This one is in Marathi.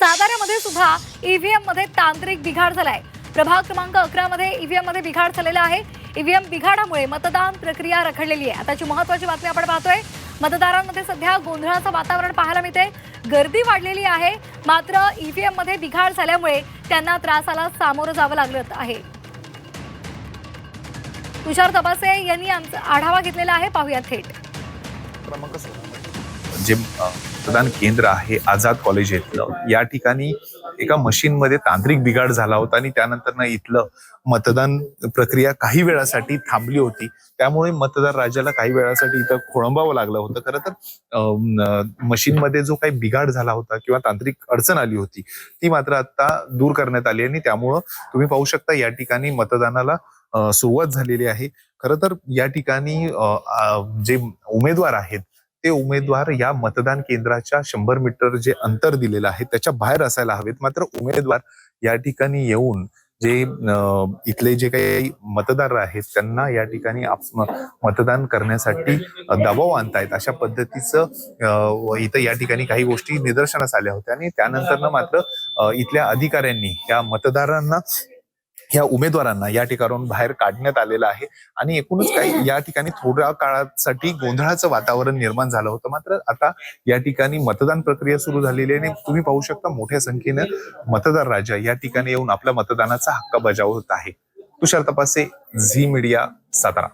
साताऱ्यामध्ये सुद्धा ईव्हीएम मध्ये तांत्रिक बिघाड झालाय। प्रभाग क्रमांक 11 मध्ये ईव्हीएम मध्ये बिघाड झालेला आहे। ईव्हीएम बिघाडामुळे मतदान प्रक्रिया रखडलेली आहे। आताची महत्त्वाची बातमी आपण पाहतोय। मतदारांमध्ये सध्या गोंधळाचं वातावरण पाहायला मिळते। गर्दी वाढलेली आहे, मात्र ईव्हीएम मध्ये बिघाड झाल्यामुळे त्यांना त्रासाला सामोरं जावं लागलं आहे। तुषार तपासे यांनी आमचा आढावा घेतलेला आहे, पाहूया थेट। जे मतदान केंद्र आहे आझाद कॉलेज येथलं, या ठिकाणी एका मशीन मध्ये तांत्रिक बिघाड झाला होता आणि त्यानंतर इथलं मतदान प्रक्रिया काही वेळासाठी थांबली होती। त्यामुळे मतदार राजाला काही वेळासाठी इथं खोळंबावं लागलं होतं। खरं तर मशीन मध्ये जो काही बिघाड झाला होता किंवा तांत्रिक अडचण आली होती ती मात्र आता दूर करण्यात आली आणि त्यामुळं तुम्ही पाहू शकता या ठिकाणी मतदानाला सुरुवात झालेली आहे। खरं तर या ठिकाणी जे उमेदवार आहेत ते उमेदवार या मतदान केंद्राच्या 100 मीटर जे अंतर दिलेलं आहे त्याच्या बाहेर असायला हवेत, मात्र उमेदवार या ठिकाणी येऊन जे इथले जे काही मतदार आहेत त्यांना या ठिकाणी मतदान करण्यासाठी दबाव आणतायत, अशा पद्धतीचं इथं या ठिकाणी काही गोष्टी निदर्शनास आल्या होत्या। आणि त्यानंतर मात्र इथल्या अधिकाऱ्यांनी या मतदारांना, या उमेदवारांना या ठिकाणाहून बाहेर काढण्यात आलेलं आहे। आणि एकूणच काही या ठिकाणी थोड्या काळासाठी गोंधळाचं वातावरण निर्माण झालं होतं, मात्र आता या ठिकाणी मतदान प्रक्रिया सुरू झालेली आहे। तुम्ही पाहू शकता मोठ्या संख्येनं मतदार राजा या ठिकाणी येऊन आपल्या मतदानाचा हक्क बजावत आहे। तुषार तपासे, झी मीडिया, सातारा।